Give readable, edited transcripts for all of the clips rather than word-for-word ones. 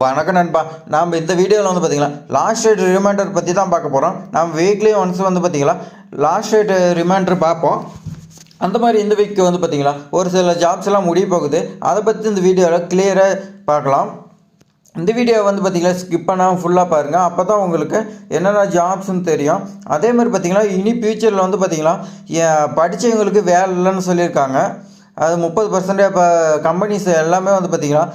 வணக்கம் நண்பா. நாம் இந்த வீடியோவில் வந்து பார்த்திங்கன்னா லாஸ்ட் டேட் ரிமைண்டர் பற்றி தான் பார்க்க போகிறோம். நம்ம வீக்லி ஒன்ஸ் வந்து பார்த்திங்கன்னா லாஸ்ட் டேட் ரிமைண்டர் பார்ப்போம். அந்த மாதிரி இந்த வீக்கு வந்து பார்த்திங்கன்னா ஒரு சில ஜாப்ஸ் எல்லாம் முடிய போகுது. அதை பற்றி இந்த வீடியோவில் கிளியராக பார்க்கலாம். இந்த வீடியோ வந்து பார்த்திங்கன்னா ஸ்கிப் பண்ணாமல் ஃபுல்லாக பாருங்கள். அப்போ தான் உங்களுக்கு என்னென்ன ஜாப்ஸ்ன்னு தெரியும். அதே மாதிரி பார்த்திங்கன்னா இனி ஃப்யூச்சரில் வந்து பார்த்திங்கன்னா படித்தவங்களுக்கு வேலை இல்லைன்னு சொல்லியிருக்காங்க. அது 30% இப்போ கம்பெனிஸ் எல்லாமே வந்து பார்த்திங்கன்னா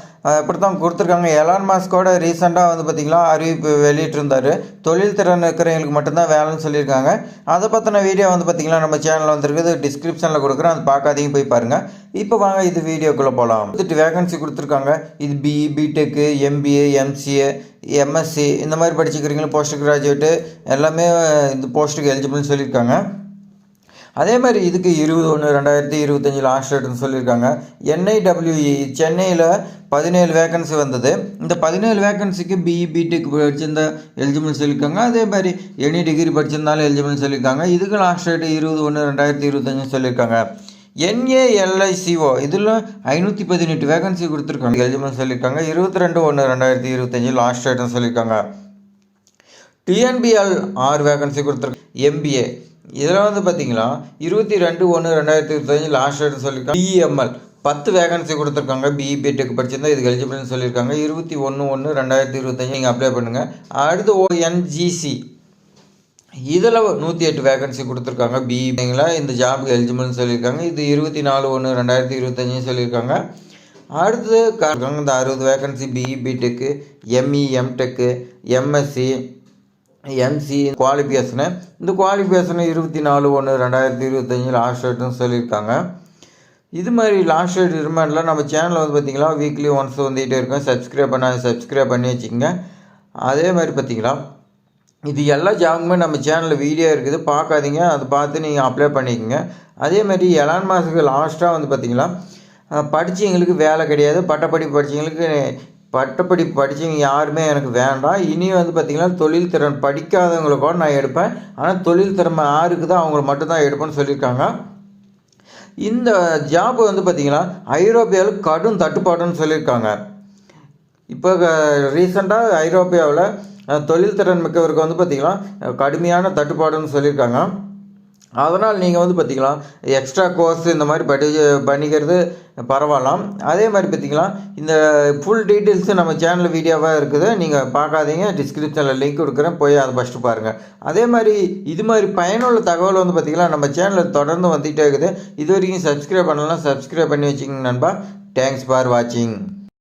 இப்படி தான் கொடுத்துருக்காங்க. எலான் மாஸ்கோட ரீசெண்டாக வந்து பார்த்திங்கன்னா அறிவிப்பு வெளியிட்டிருந்தார். தொழில் திறன் இருக்கிறவங்களுக்கு மட்டும்தான் வேலைன்னு சொல்லியிருக்காங்க. அதை பற்றின வீடியோ வந்து பார்த்திங்கன்னா நம்ம சேனலில் வந்துருக்குது, டிஸ்கிரிப்ஷனில் கொடுக்குறேன், அது பார்க்காதீங்க, போய் பாருங்கள். இப்போ வாங்க இது வீடியோக்குள்ளே போகலாம். 8 வேகன்சி கொடுத்துருக்காங்க. இது BE, BTech, MBA, MCA, MSc இந்த மாதிரி படிச்சுக்கிறீங்களும் போஸ்ட் கிராஜுவேட்டு எல்லாமே இந்த போஸ்ட்டுக்கு எலிஜிபிள்னு சொல்லியிருக்காங்க. அதே மாதிரி இதுக்கு 20/1/2025 லாஸ்ட் டேட்னு சொல்லியிருக்காங்க. NIWE சென்னையில் 17 வேகன்சி வந்தது. இந்த 17 வேகன்சிக்கு பிஇ, பிடெக் படிச்சிருந்த எலிஜிபிள்னு சொல்லியிருக்காங்க. அதே மாதிரி எனி டிகிரி படிச்சிருந்தாலும் எலிஜிபிள்னு சொல்லியிருக்காங்க. இதுக்கு லாஸ்ட் டேட் 20/1/2025 சொல்லியிருக்காங்க. NALICO இதில் 518 வேகன்சி கொடுத்துருக்காங்க, எலிஜிபிள்னு சொல்லியிருக்காங்க. 22/1/2025 லாஸ்ட் டேட்னு சொல்லியிருக்காங்க. TNBL 6 வேகன்சி கொடுத்துருக்காங்க. MBA இதில் வந்து பார்த்தீங்கன்னா 22/1/2025 லாஸ்ட் டேட்னு சொல்லியிருக்காங்க. BEML 10 வேகன்சி கொடுத்துருக்காங்க. பிஇ, பிடெக் படிச்சிருந்தா இதுக்கு எலிஜிபிள்னு சொல்லியிருக்காங்க. 21/1/2025 நீங்கள் அப்ளை பண்ணுங்கள். அடுத்து ONGC இதில் 108 வேகன்சி கொடுத்துருக்காங்க. பிஇங்களா இந்த ஜாபுக்கு எலிஜிபிள்னு சொல்லியிருக்காங்க. இது 24/1/2025 சொல்லியிருக்காங்க. அடுத்து இந்த 60 vacancy BE, BTech, ME, MTech, MSc, MC qualification. இந்த குவாலிஃபிகேஷனு 24/1/2025 லாஸ்ட் டேட்னு சொல்லியிருக்காங்க. இது மாதிரி லாஸ்ட் டேட் ரிமைண்டரில் நம்ம சேனலில் வந்து பார்த்திங்கன்னா வீக்லி ஒன்ஸ் வந்துகிட்டே இருக்கோம். சப்ஸ்கிரைப் பண்ணி வச்சுக்கோங்க. அதே மாதிரி பார்த்திங்கன்னா இது எல்லா ஜாபுமே நம்ம சேனலில் வீடியோ இருக்குது, பார்க்காதீங்க, அதை பார்த்து நீங்கள் அப்ளை பண்ணிக்கோங்க. அதே மாதிரி எலான் மாஸ்க்கு லாஸ்ட்டாக வந்து பார்த்திங்கன்னா படித்தவங்களுக்கு வேலை கிடையாது, பட்டப்படிப்பு படித்தவங்க யாருமே எனக்கு வேண்டாம், இனி வந்து பார்த்திங்கன்னா தொழில் திறன் படிக்காதவங்களுக்கோட நான் எடுப்பேன், ஆனால் தொழில் திறமை யாருக்கு தான் அவங்கள மட்டும்தான் எடுப்பேன்னு சொல்லியிருக்காங்க. இந்த ஜாப் வந்து பார்த்திங்கன்னா ஐரோப்பியாவில் கடும் தட்டுப்பாடுன்னு சொல்லியிருக்காங்க. இப்போ ரீசெண்டாக ஐரோப்பியாவில் தொழில் திறன் மிக்கவருக்கு வந்து பார்த்திங்கன்னா கடுமையான தட்டுப்பாடுன்னு சொல்லியிருக்காங்க. அதனால் நீங்கள் வந்து பார்த்திங்கன்னா எக்ஸ்ட்ரா கோர்ஸ் இந்த மாதிரி பண்ணிக்கிறது பரவாயில்லாம். அதே மாதிரி பார்த்திங்கன்னா இந்த ஃபுல் டீட்டெயில்ஸு நம்ம சேனலில் வீடியோவாக இருக்குது, நீங்கள் பார்க்காதீங்க, டிஸ்கிரிப்ஷனில் லிங்க் கொடுக்குறேன், போய் அதை ஃபஸ்ட்டு பாருங்கள். அதே மாதிரி இது மாதிரி பயனுள்ள தகவல் வந்து பார்த்திங்கன்னா நம்ம சேனலில் தொடர்ந்து வந்துகிட்டே இருக்குது. இது வரைக்கும் சப்ஸ்கிரைப் பண்ணலாம், சப்ஸ்கிரைப் பண்ணி வச்சுக்கோங்க நண்பா. தேங்க்ஸ் ஃபார் வாட்சிங்.